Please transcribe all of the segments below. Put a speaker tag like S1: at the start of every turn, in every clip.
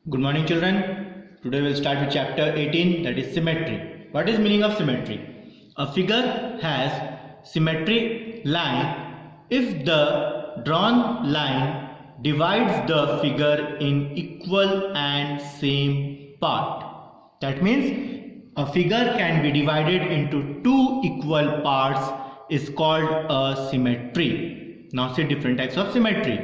S1: Good morning children. Today we'll start with chapter 18, that is symmetry. What is meaning of symmetry? A figure has symmetry line if the drawn line divides the figure in equal and same part. That means a figure can be divided into two equal parts is called a symmetry. Now see different types of symmetry.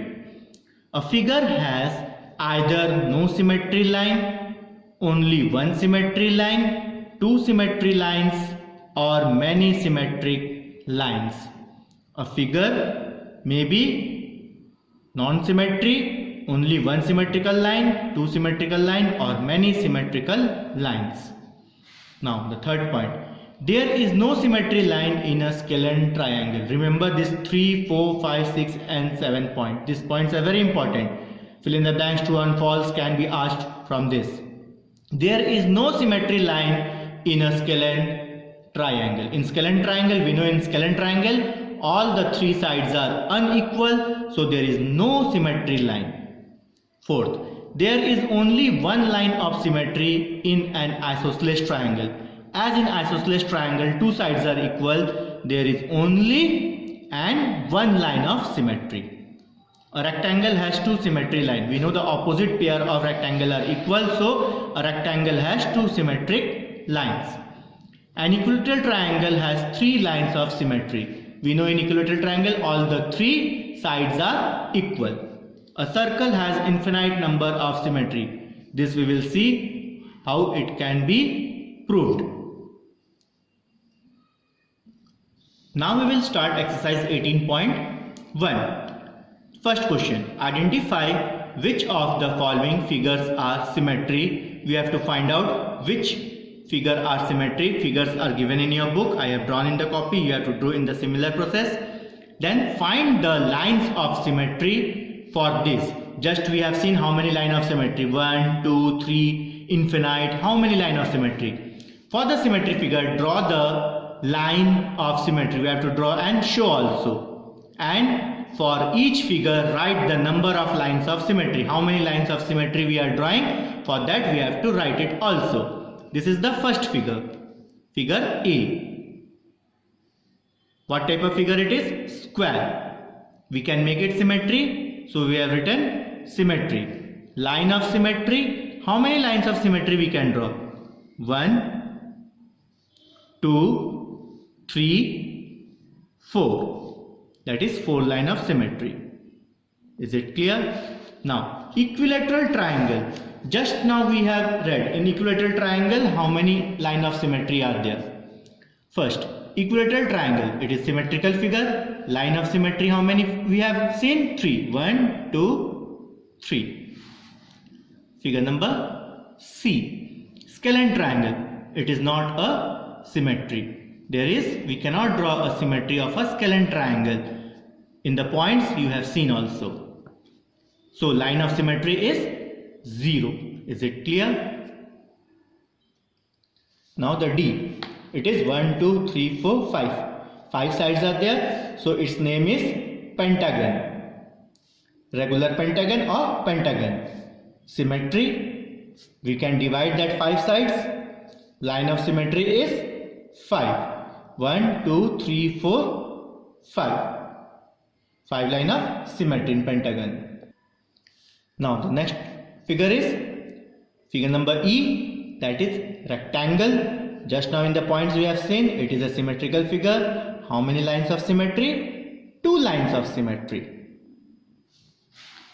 S1: A figure has either no symmetry line, only one symmetry line, two symmetry lines, or many symmetric lines. A figure may be non-symmetry, only one symmetrical line, two symmetrical line, or many symmetrical lines. Now the third point. There is no symmetry line in a scalene triangle. Remember this 3, 4, 5, 6 and 7 point. These points are very important. Fill in the blanks, true and false can be asked from this. There is no symmetry line in a scalene triangle. In scalene triangle, we know in scalene triangle, all the three sides are unequal. So there is no symmetry line. Fourth, there is only one line of symmetry in an isosceles triangle. As in isosceles triangle, two sides are equal. There is only and one line of symmetry. A rectangle has two symmetry lines. We know the opposite pair of rectangle are equal. So a rectangle has two symmetric lines. An equilateral triangle has three lines of symmetry. We know in equilateral triangle all the three sides are equal. A circle has infinite number of symmetry. This we will see how it can be proved. Now we will start exercise 18.1. First question. Identify which of the following figures are symmetry. We have to find out which figure are symmetric. Figures are given in your book. I have drawn in the copy. You have to draw in the similar process. Then find the lines of symmetry for this. Just we have seen how many lines of symmetry. 1, 2, 3, infinite. How many lines of symmetry? For the symmetry figure, draw the line of symmetry. We have to draw and show also. And for each figure, write the number of lines of symmetry. How many lines of symmetry we are drawing? For that we have to write it also. This is the first figure. Figure A. What type of figure it is? Square. We can make it symmetry. So we have written symmetry. Line of symmetry. How many lines of symmetry we can draw? 1, 2, 3, 4. That is 4 line of symmetry. Is it clear? Now equilateral triangle. Just now we have read in equilateral triangle how many line of symmetry are there. First, equilateral triangle. It is symmetrical figure. Line of symmetry how many we have seen? 3. 1, 2, 3. Figure number C. Scalene triangle. It is not a symmetry. We cannot draw a symmetry of a scalene triangle. In the points you have seen also. So line of symmetry is 0. Is it clear? Now the D. It is 1, 2, 3, 4, 5. 5 sides are there. So its name is pentagon. Regular pentagon or pentagon. Symmetry. We can divide that 5 sides. Line of symmetry is 5. 1, 2, 3, 4, 5. 5 line of symmetry in pentagon. Now the next figure is figure number E, that is rectangle. Just now in the points we have seen it is a symmetrical figure. How many lines of symmetry? 2 lines of symmetry.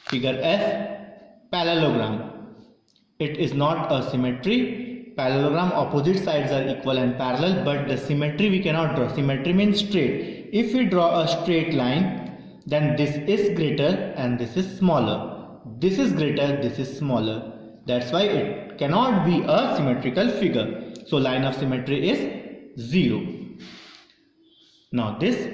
S1: Figure F, parallelogram. It is not a symmetry. Parallelogram, opposite sides are equal and parallel, but the symmetry we cannot draw. Symmetry means straight. If we draw a straight line, then this is greater and this is smaller. This is greater, this is smaller. That's why it cannot be a symmetrical figure. So line of symmetry is 0. Now this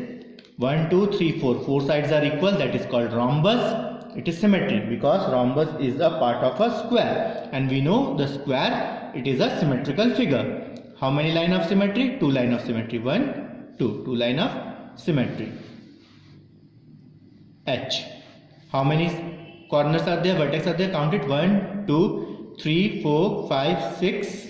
S1: 1, 2, 3, 4. 4 sides are equal. That is called rhombus. It is symmetry because rhombus is a part of a square. And we know the square, it is a symmetrical figure. How many line of symmetry? 2 line of symmetry. 1, 2. 2 line of symmetry. H. How many corners are there? Vertex are there? Count it. 1, 2, 3, 4, 5, 6.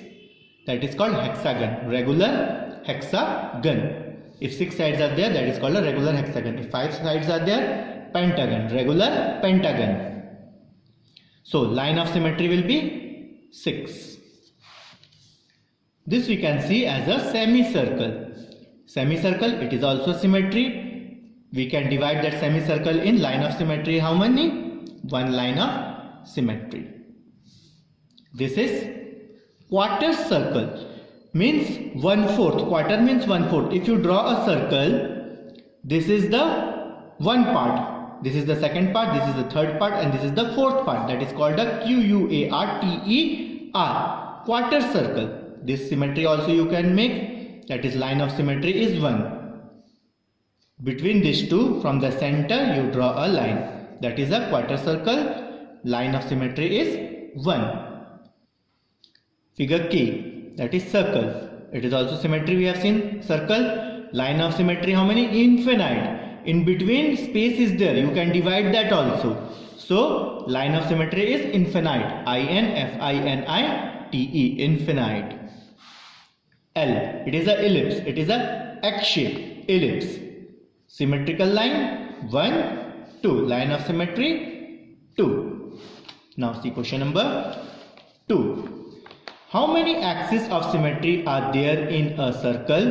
S1: That is called hexagon, regular hexagon. If 6 sides are there, that is called a regular hexagon. If 5 sides are there, pentagon, regular pentagon. So line of symmetry will be 6. This we can see as a semicircle. Semicircle, it is also symmetry. We can divide that semicircle in line of symmetry. How many? One line of symmetry. This is quarter circle. Means 1/4. Quarter means 1/4. If you draw a circle, this is the one part. This is the second part. This is the third part. And this is the fourth part. That is called a QUARTER. Quarter circle. This symmetry also you can make. That is line of symmetry is 1. Between these two, from the center, you draw a line. That is a quarter circle. Line of symmetry is 1. Figure K, that is circle. It is also symmetry we have seen. Circle, line of symmetry how many? Infinite. In between space is there. You can divide that also. So, line of symmetry is infinite. INFINITE, infinite. L, it is a ellipse. It is a X shape, ellipse. Symmetrical line, 1, 2. Line of symmetry, 2. Now see question number 2. How many axes of symmetry are there in a circle?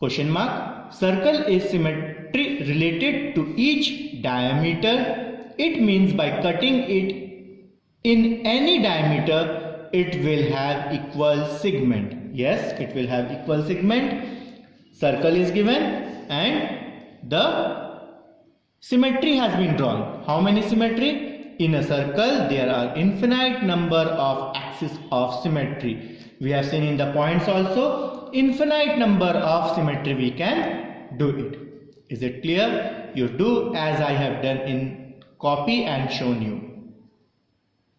S1: Question mark. Circle is symmetry related to each diameter. It means by cutting it in any diameter, it will have equal segment. Yes, it will have equal segment. Circle is given and the symmetry has been drawn. How many symmetry? In a circle, there are infinite number of axes of symmetry. We have seen in the points also, infinite number of symmetry we can do it. Is it clear? You do as I have done in copy and shown you.